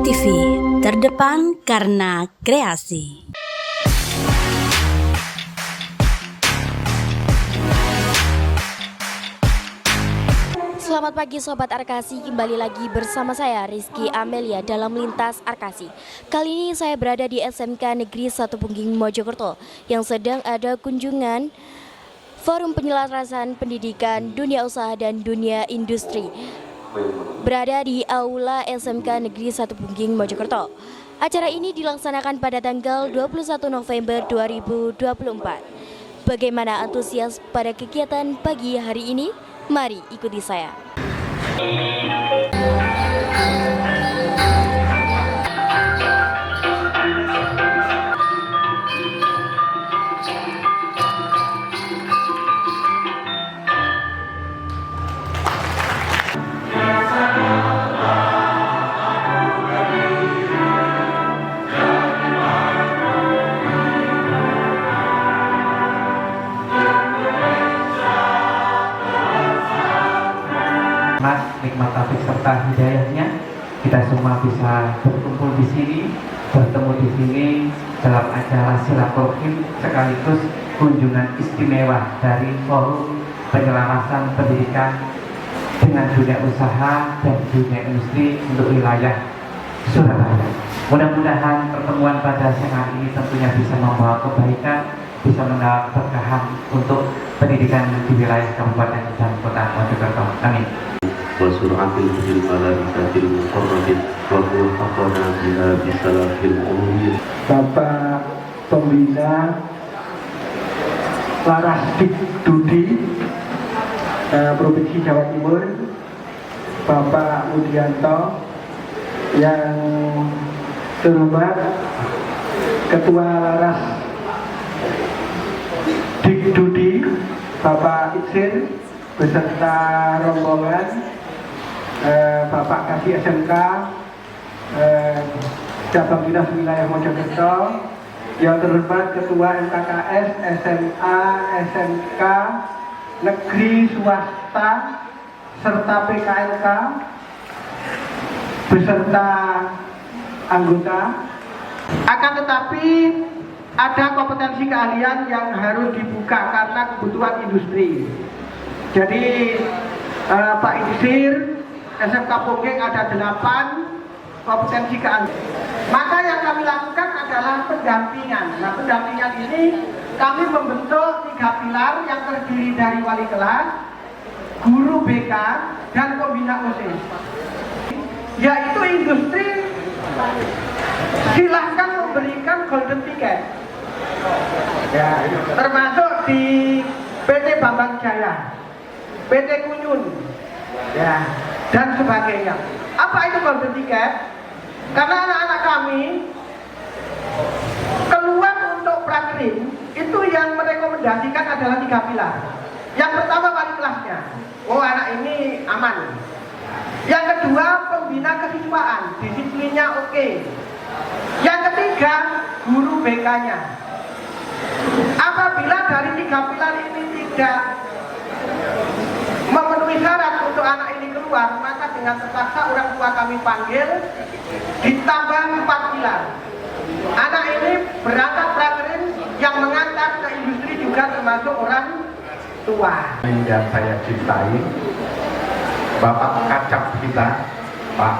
TV, terdepan karena kreasi. Selamat pagi Sobat Arkasi, kembali lagi bersama saya Rizky Amelia dalam Lintas Arkasi. Kali ini saya berada di SMK Negeri 1 Pungging Mojokerto yang sedang ada kunjungan Forum Penyelarasan Pendidikan Dunia Usaha dan Dunia Industri. Berada di Aula SMK Negeri 1 Pungging Mojokerto. Acara ini dilaksanakan pada tanggal 21 November 2024. Bagaimana antusias pada kegiatan pagi hari ini? Mari ikuti saya. Nikmat taufik serta hidayahnya, kita semua bisa berkumpul di sini, bertemu di sini dalam acara silaturahim sekaligus kunjungan istimewa dari Forum Penyelarasan Pendidikan dengan dunia usaha dan dunia industri untuk wilayah Surabaya. Mudah-mudahan pertemuan pada siang hari ini tentunya bisa membawa kebaikan, bisa membawa keberkahan untuk pendidikan di wilayah Kabupaten dan Kota Mojokerto. Amin. وسرعة في الملائكة المقربين وموفقنا بها بسلاح الأمور. Bapak Pembina Laras Dikdudi Provinsi Jawa Timur, Bapak Mudianto, yang terhormat Ketua Laras Dikdudi Bapak Iksir beserta rombongan, Bapak Kasih SMK Cabang Dinas Wilayah Mojokerto, yang terhormat Ketua MKKS SMA SMK Negeri Swasta serta PKLK beserta anggota. Akan tetapi ada kompetensi keahlian yang harus dibuka karena kebutuhan industri. Jadi Pak Iksir SMK Pungging ada 8 kompetensi keahlian. Maka yang kami lakukan adalah pendampingan. Nah, pendampingan ini kami membentuk 3 pilar yang terdiri dari wali kelas, guru BK, dan pembina OSIS. Yaitu industri silahkan memberikan golden ticket. Ya, termasuk di PT Bambang Jaya, PT Kunyun, ya, dan sebagainya. Apa itu golden ticket? Karena anak-anak kami keluar untuk prakrim itu yang merekomendasikan adalah 3 pilar. Yang pertama wali kelasnya, oh anak ini aman. Yang kedua pembina kesiswaan, disiplinnya oke. Yang ketiga guru BK-nya. Apabila dari 3 pilar ini tidak memenuhi syarat untuk anak ini keluar, maka dengan terpaksa orang tua kami panggil, ditambah 4 pilar. Anak ini berangkat prakrim, yang mengantar ke industri juga termasuk orang tua. Yang saya cintai, Bapak Kacap kita, Pak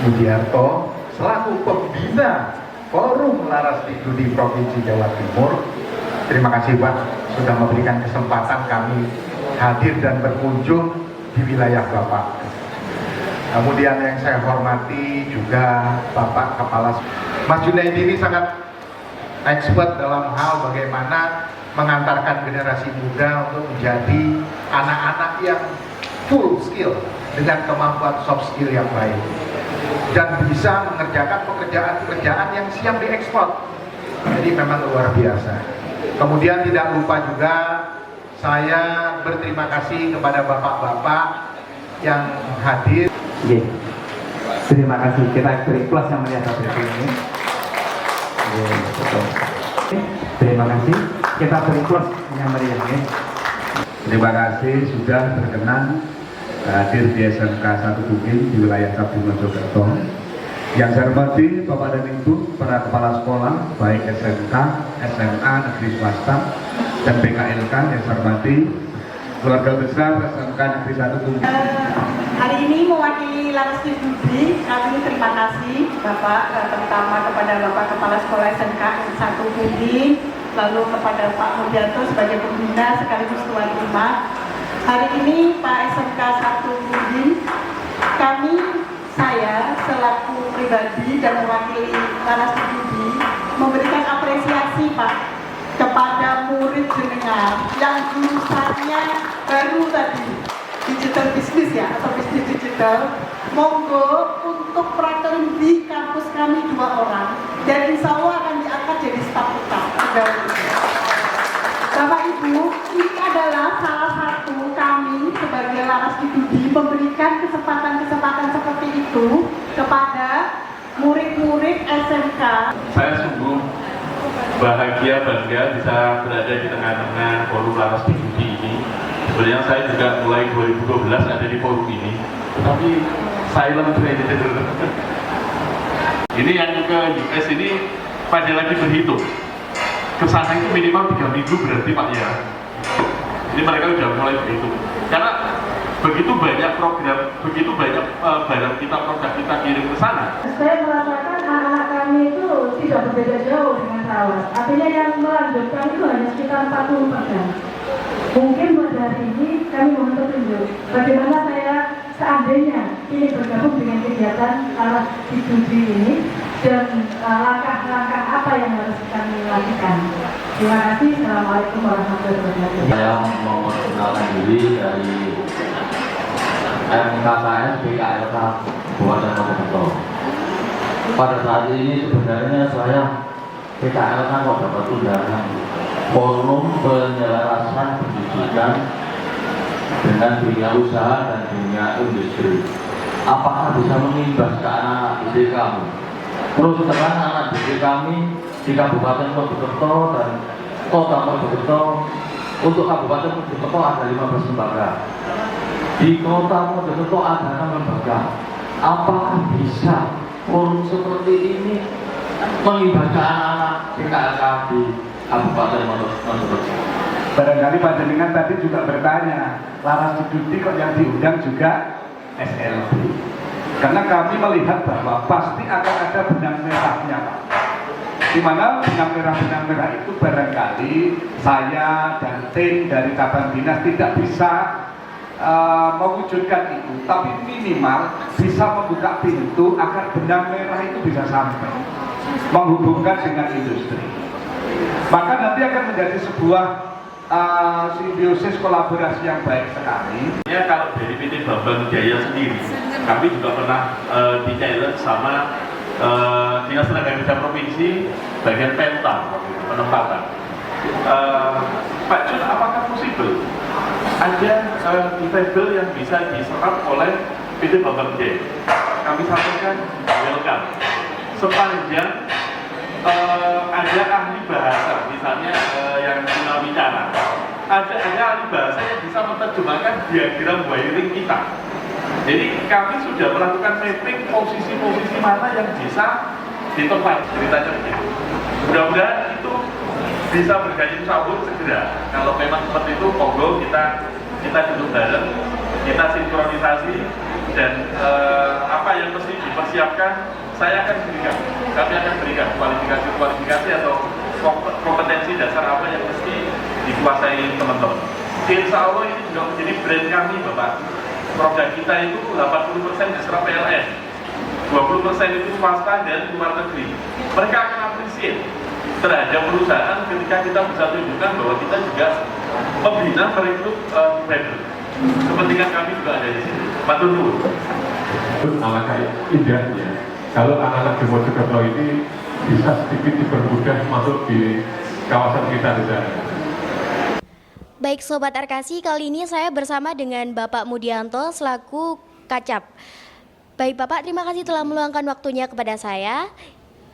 Mudiarto, selaku pembina Forum Laras Dikdudi Provinsi Jawa Timur. Terima kasih Pak sudah memberikan kesempatan kami hadir dan berkunjung di wilayah Bapak. Kemudian yang saya hormati juga Bapak Kepala Mas Junaidi ini sangat expert dalam hal bagaimana mengantarkan generasi muda untuk menjadi anak-anak yang full skill dengan kemampuan soft skill yang baik dan bisa mengerjakan pekerjaan-pekerjaan yang siap diekspor. Jadi memang luar biasa. Kemudian tidak lupa juga saya berterima kasih kepada bapak-bapak yang hadir. Terima kasih, kita beri plus yang melihat video ini. Terima kasih, kita beri plus yang melihat ini. Terima kasih sudah berkenan hadir di SMK 1 Pungging di wilayah Kabupaten Mojokerto. Yang saya hormati Bapak dan Ibu, para kepala sekolah, baik SMK, SMA, negeri swasta, dan BKLK yang saya hormati, keluarga besar SMK Negeri 1 Pungging. Hari ini mewakili Laras Budi, kami terima kasih Bapak, terutama kepada Bapak Kepala Sekolah SMK 1 Pungging, lalu kepada Pak Mudianto sebagai pembina sekaligus tuan rumah. Hari ini Pak SMK 1 Pungging, saya selaku pribadi dan mewakili Laras Budi memberikan apresiasi Pak kepada murid jenengan yang jurusannya baru tadi, digital business ya, atau bisnis digital. Monggo untuk prakterin di kampus kami 2 orang, dan insya Allah akan diangkat jadi staf utama. Bapak Ibu, ini adalah salah satu kami sebagai Laras Budi memberikan kesempatan-kesempatan seperti itu kepada murid-murid SMK. Saya sungguh bahagia, bangga bisa berada di tengah-tengah forum Laras Budi ini. Sebenarnya saya juga mulai 2012 ada di forum ini, tapi silent trader. Ini yang ke US ini pada lagi berhitung. Kesana itu minimal 3 minggu berarti Pak ya. Ini mereka sudah mulai berhitung. Karena begitu banyak program, begitu banyak barang kita, produk kita kirim ke sana. Saya merasakan anak-anak kami itu tidak berbeda jauh dengan Laras. Artinya yang melanjutkan itu hanya sekitar 40%. Mungkin pada hari ini kami mohon petunjuk bagaimana saya seandainya ingin bergabung dengan kegiatan Laras Budi ini, dan langkah-langkah apa yang harus kami lakukan. Terima kasih. Assalamualaikum warahmatullahi wabarakatuh. Saya mau memperkenalkan diri dari MKKS BKLK Kabupaten Mojokerto. Pada saat ini sebenarnya saya BKLK kok dapat undangan forum penyelarasan pendidikan dengan dunia usaha dan dunia industri. Apakah bisa mengimbas ke anak didik kami? Terus terang anak didik kami di Kabupaten Mojokerto dan Kota Mojokerto. Untuk Kabupaten Mojokerto ada 15 lembaga. Di Kota Mojokerto ada 6 lembaga. Apakah bisa forum seperti ini mengimbas ke anak-anak BKLK di Kabupaten Mojokerto? Barangkali Pak Jenengan tadi juga bertanya, Laras Budi kok yang diundang juga SLB? Karena kami melihat bahwa pasti akan ada benang merahnya Pak. Di mana benang merah itu barangkali saya dan tim dari cabang dinas tidak bisa mewujudkan itu, tapi minimal bisa membuka pintu agar benang merah itu bisa sampai menghubungkan dengan industri. Maka nanti akan menjadi sebuah simbiosis kolaborasi yang baik sekali. Ya, kalau dari PT Bambang Jaya sendiri, kami juga pernah di-challenge sama Dinas Tenaga Kerja Provinsi bagian Pemta, penempatan. Pak Jun, apakah possible ada defable yang bisa diserap oleh PT Bambang Jaya? Kami sampaikan welcome. Sepanjang ada ahli bahasa, misalnya yang tunawicara, ada ahli bahasa yang bisa menerjemahkan diagram wiring kita. Jadi kami sudah melakukan mapping posisi-posisi mana yang bisa ditempatkan, ceritanya begitu. Mudah-mudahan itu bisa bergayung sambung segera. Kalau memang seperti itu, monggo kita duduk bareng, kita sinkronisasi, dan apa yang mesti dipersiapkan, saya akan berikan. Kami akan berikan kualifikasi atau kompetensi dasar apa yang mesti dikuasai teman-teman. Insya Allah ini juga menjadi brand kami, Bapak. Produk kita itu 80% diserap PLN, 20% itu swasta dan luar negeri. Mereka akan appreciate terhadap perusahaan ketika kita bisa tunjukkan bahwa kita juga membina merekrut vendor. Kepentingan kami juga ada di sini. Matur nuwun. Alangkah indahnya kalau anak-anak di Mojokerto ini bisa sedikit dipermudah masuk di kawasan kita di sana. Baik Sobat Arkasi, kali ini saya bersama dengan Bapak Mudianto selaku Kacap. Baik Bapak, terima kasih telah meluangkan waktunya kepada saya.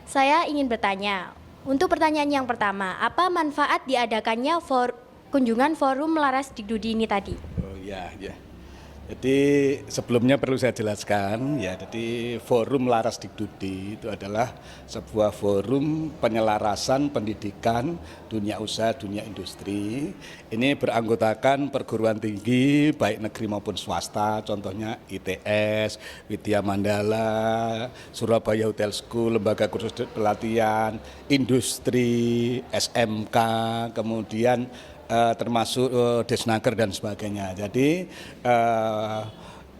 Saya ingin bertanya, untuk pertanyaan yang pertama, apa manfaat diadakannya kunjungan forum Laras Budi ini tadi? Oh ya. Jadi sebelumnya perlu saya jelaskan ya, jadi Forum Laras Dikdudi itu adalah sebuah forum penyelarasan pendidikan dunia usaha, dunia industri. Ini beranggotakan perguruan tinggi baik negeri maupun swasta, contohnya ITS, Widya Mandala, Surabaya Hotel School, Lembaga Kursus Pelatihan, Industri, SMK, kemudian termasuk Desnaker dan sebagainya. Jadi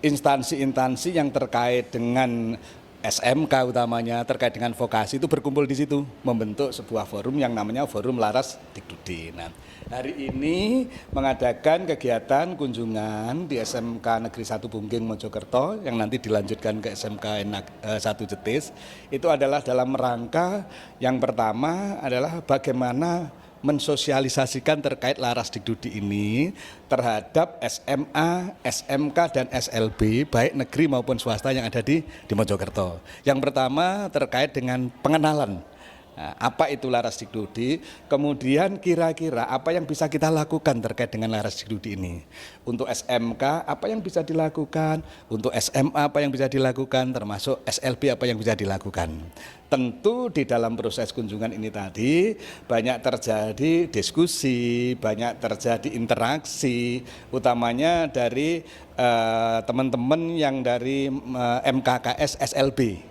instansi-instansi yang terkait dengan SMK utamanya, terkait dengan vokasi itu berkumpul di situ, membentuk sebuah forum yang namanya Forum Laras Dikdudi. Nah, hari ini mengadakan kegiatan kunjungan di SMK Negeri 1 Pungging Mojokerto yang nanti dilanjutkan ke SMK 1 Jetis. Itu adalah dalam rangka yang pertama adalah bagaimana mensosialisasikan terkait Laras Dikdudi ini terhadap SMA, SMK, dan SLB baik negeri maupun swasta yang ada di Mojokerto. Yang pertama terkait dengan pengenalan. Nah, apa itu Laras Dikdudi? Kemudian kira-kira apa yang bisa kita lakukan terkait dengan Laras Dikdudi ini? Untuk SMK apa yang bisa dilakukan? Untuk SMA apa yang bisa dilakukan? Termasuk SLB apa yang bisa dilakukan? Tentu di dalam proses kunjungan ini tadi banyak terjadi diskusi, banyak terjadi interaksi, utamanya dari teman-teman yang dari MKKS SLB.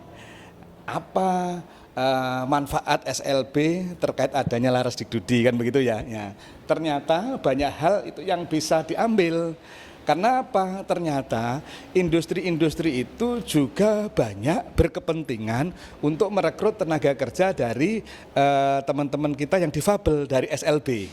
Apa manfaat SLB terkait adanya Laras Dikdudi, kan begitu ya. Ya. Ternyata banyak hal itu yang bisa diambil. Karena apa? Ternyata industri-industri itu juga banyak berkepentingan untuk merekrut tenaga kerja dari teman-teman kita yang difabel dari SLB.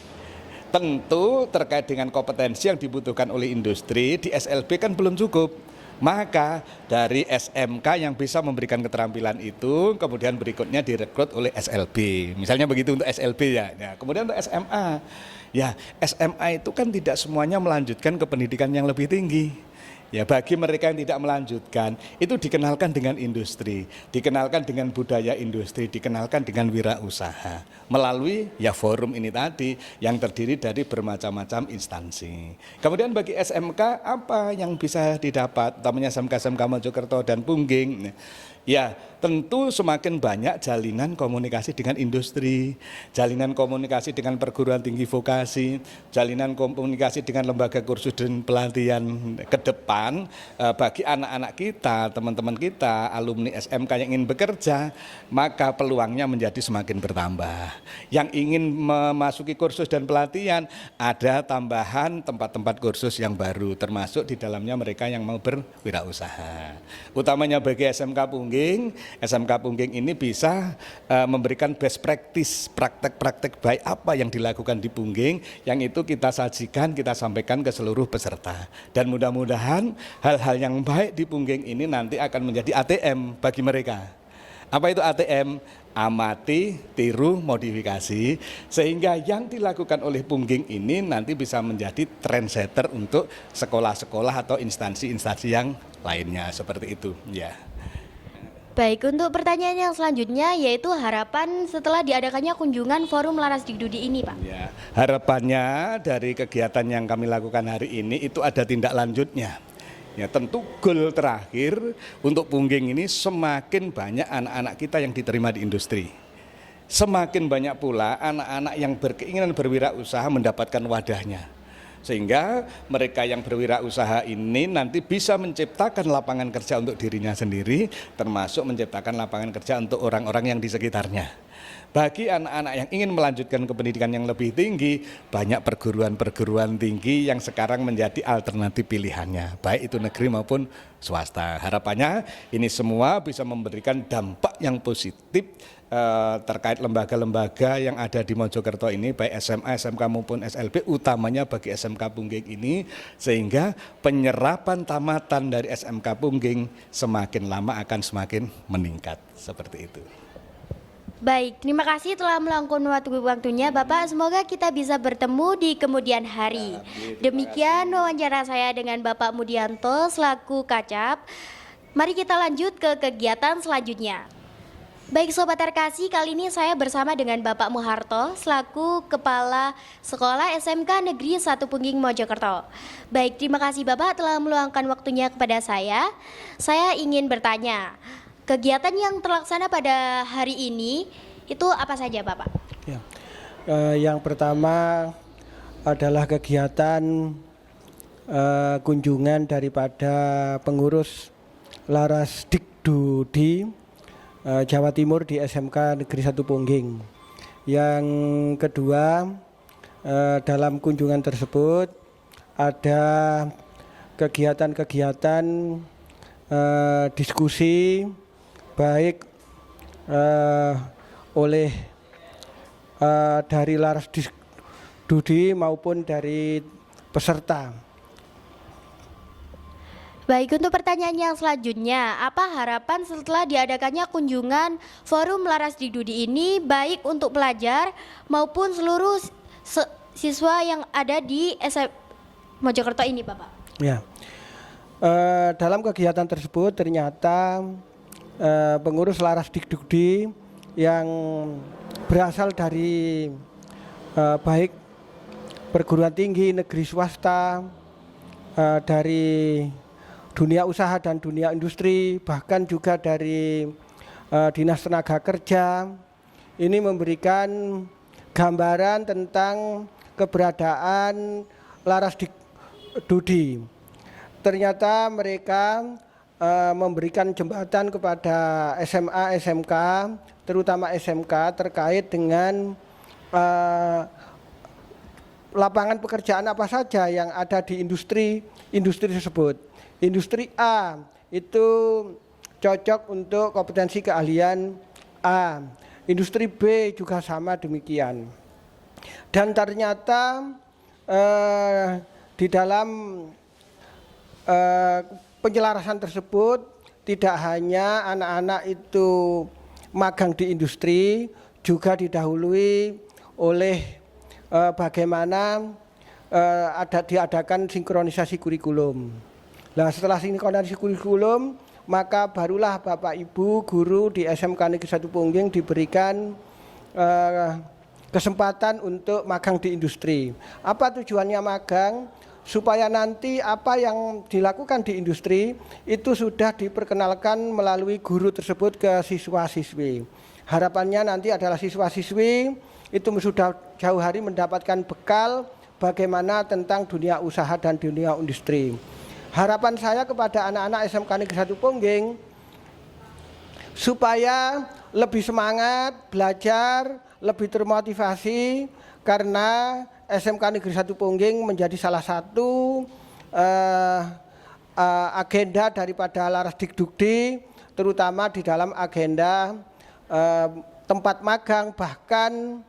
Tentu terkait dengan kompetensi yang dibutuhkan oleh industri di SLB kan belum cukup. Maka dari SMK yang bisa memberikan keterampilan itu kemudian berikutnya direkrut oleh SLB. Misalnya begitu untuk SLB ya. Nah, kemudian untuk SMA. Ya, SMA itu kan tidak semuanya melanjutkan ke pendidikan yang lebih tinggi. Ya, bagi mereka yang tidak melanjutkan, itu dikenalkan dengan industri, dikenalkan dengan budaya industri, dikenalkan dengan wirausaha melalui ya forum ini tadi yang terdiri dari bermacam-macam instansi. Kemudian bagi SMK apa yang bisa didapat, utamanya SMK Mojokerto dan Pungging. Ya, tentu semakin banyak jalinan komunikasi dengan industri, jalinan komunikasi dengan perguruan tinggi vokasi, jalinan komunikasi dengan lembaga kursus dan pelatihan ke depan bagi anak-anak kita, teman-teman kita, alumni SMK yang ingin bekerja, maka peluangnya menjadi semakin bertambah. Yang ingin memasuki kursus dan pelatihan, ada tambahan tempat-tempat kursus yang baru, termasuk di dalamnya mereka yang mau berwirausaha. Utamanya bagi SMK Pungging ini bisa memberikan best practice, praktek-praktek baik apa yang dilakukan di Pungging, yang itu kita sajikan, kita sampaikan ke seluruh peserta. Dan mudah-mudahan hal-hal yang baik di Pungging ini nanti akan menjadi ATM bagi mereka. Apa itu ATM? Amati, tiru, modifikasi, sehingga yang dilakukan oleh Pungging ini nanti bisa menjadi trendsetter untuk sekolah-sekolah atau instansi-instansi yang lainnya, seperti itu ya. Baik, untuk pertanyaan yang selanjutnya yaitu harapan setelah diadakannya kunjungan Forum Laras Dikdudi ini, Pak. Ya, harapannya dari kegiatan yang kami lakukan hari ini itu ada tindak lanjutnya. Ya, tentu goal terakhir untuk Pungging ini semakin banyak anak-anak kita yang diterima di industri. Semakin banyak pula anak-anak yang berkeinginan berwirausaha mendapatkan wadahnya. Sehingga mereka yang berwirausaha ini nanti bisa menciptakan lapangan kerja untuk dirinya sendiri, termasuk menciptakan lapangan kerja untuk orang-orang yang di sekitarnya. Bagi anak-anak yang ingin melanjutkan ke pendidikan yang lebih tinggi, banyak perguruan-perguruan tinggi yang sekarang menjadi alternatif pilihannya, baik itu negeri maupun swasta. Harapannya ini semua bisa memberikan dampak yang positif terkait lembaga-lembaga yang ada di Mojokerto ini, baik SMA, SMK maupun SLB, utamanya bagi SMK Pungging ini, sehingga penyerapan tamatan dari SMK Pungging semakin lama akan semakin meningkat, seperti itu. Baik, terima kasih telah meluangkan waktunya Bapak, semoga kita bisa bertemu di kemudian hari. Demikian wawancara saya dengan Bapak Mudianto selaku Kacap. Mari kita lanjut ke kegiatan selanjutnya. Baik Sobat Terkasih, kali ini saya bersama dengan Bapak Muharto selaku Kepala Sekolah SMK Negeri 1 Pungging Mojokerto. Baik, terima kasih Bapak telah meluangkan waktunya kepada saya. Saya ingin bertanya, kegiatan yang terlaksana pada hari ini itu apa saja Bapak? Ya. Yang pertama adalah kegiatan kunjungan daripada pengurus Laras Dikdudi Jawa Timur di SMK Negeri 1 Pungging. Yang kedua, dalam kunjungan tersebut ada kegiatan-kegiatan diskusi baik oleh dari Laras Dikdudi maupun dari peserta. Baik, untuk pertanyaan yang selanjutnya, apa harapan setelah diadakannya kunjungan Forum Laras Dikdudi ini baik untuk pelajar maupun seluruh siswa yang ada di SM Mojokerto ini, Bapak? Ya, dalam kegiatan tersebut ternyata pengurus Laras Dikdudi yang berasal dari baik perguruan tinggi negeri swasta, dari dunia usaha dan dunia industri, bahkan juga dari Dinas Tenaga Kerja, ini memberikan gambaran tentang keberadaan Laras Dikdudi. Ternyata mereka memberikan jembatan kepada SMA, SMK, terutama SMK terkait dengan lapangan pekerjaan apa saja yang ada di industri tersebut. Industri A itu cocok untuk kompetensi keahlian A. Industri B juga sama demikian. Dan ternyata di dalam penyelarasan tersebut tidak hanya anak-anak itu magang di industri, juga didahului oleh bagaimana diadakan sinkronisasi kurikulum. Nah, setelah sinkronisasi kurikulum, maka barulah Bapak Ibu guru di SMK Negeri 1 Pungging diberikan kesempatan untuk magang di industri. Apa tujuannya magang? Supaya nanti apa yang dilakukan di industri itu sudah diperkenalkan melalui guru tersebut ke siswa-siswi. Harapannya nanti adalah siswa-siswi itu sudah jauh hari mendapatkan bekal bagaimana tentang dunia usaha dan dunia industri. Harapan saya kepada anak-anak SMK Negeri 1 Pungging supaya lebih semangat belajar, lebih termotivasi karena SMK Negeri 1 Pungging menjadi salah satu agenda daripada Laras Dikdudi, terutama di dalam agenda tempat magang bahkan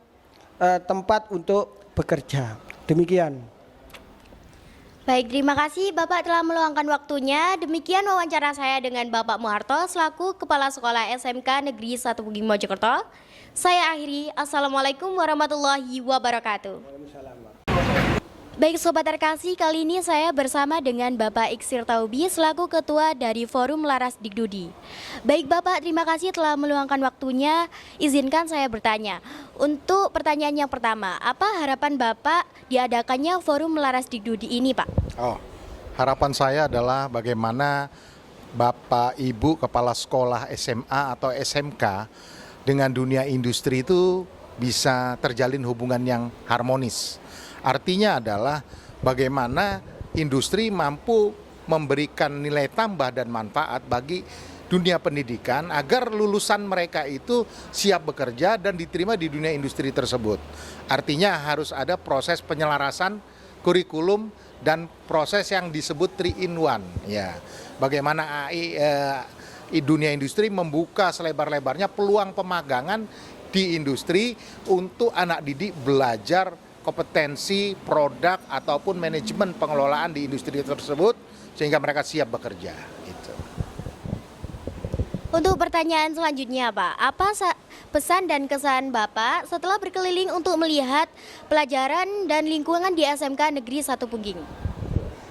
tempat untuk bekerja. Demikian. Baik, terima kasih Bapak telah meluangkan waktunya. Demikian wawancara saya dengan Bapak Muharto selaku Kepala Sekolah SMK Negeri 1 Pungging Mojokerto. Saya akhiri. Assalamualaikum warahmatullahi wabarakatuh. Baik Sobat Terkasih, kali ini saya bersama dengan Bapak Iksir Taubi selaku Ketua dari Forum Laras Dikdudi. Baik Bapak, terima kasih telah meluangkan waktunya. Izinkan saya bertanya. Untuk pertanyaan yang pertama, apa harapan Bapak diadakannya Forum Laras Dikdudi ini, Pak? Harapan saya adalah bagaimana Bapak Ibu Kepala Sekolah SMA atau SMK dengan dunia industri itu bisa terjalin hubungan yang harmonis. Artinya adalah bagaimana industri mampu memberikan nilai tambah dan manfaat bagi dunia pendidikan agar lulusan mereka itu siap bekerja dan diterima di dunia industri tersebut. Artinya harus ada proses penyelarasan kurikulum dan proses yang disebut 3-in-1. Ya, bagaimana dunia industri membuka selebar-lebarnya peluang pemagangan di industri untuk anak didik belajar kompetensi produk ataupun manajemen pengelolaan di industri tersebut sehingga mereka siap bekerja. Gitu. Untuk pertanyaan selanjutnya Pak, apa pesan dan kesan Bapak setelah berkeliling untuk melihat pelajaran dan lingkungan di SMK Negeri 1 Pungging?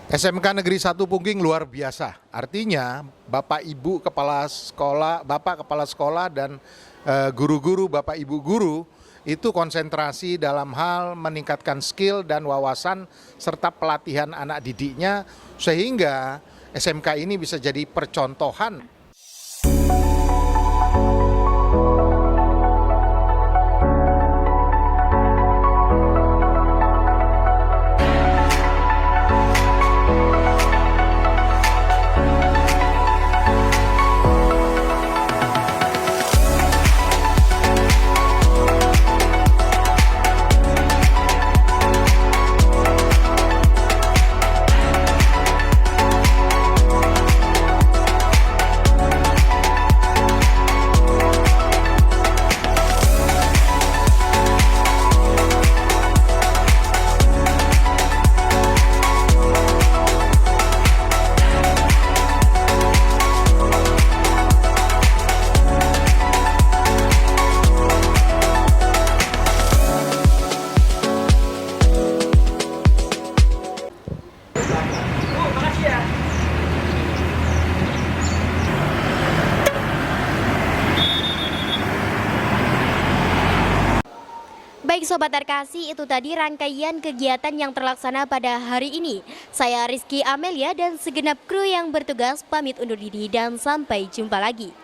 SMK Negeri 1 Pungging luar biasa. Artinya Bapak Ibu Kepala Sekolah, Bapak Kepala Sekolah dan guru-guru, Bapak Ibu guru itu konsentrasi dalam hal meningkatkan skill dan wawasan serta pelatihan anak didiknya sehingga SMK ini bisa jadi percontohan. Baik Sobat Arkasi, itu tadi rangkaian kegiatan yang terlaksana pada hari ini. Saya Rizky Amelia dan segenap kru yang bertugas pamit undur diri dan sampai jumpa lagi.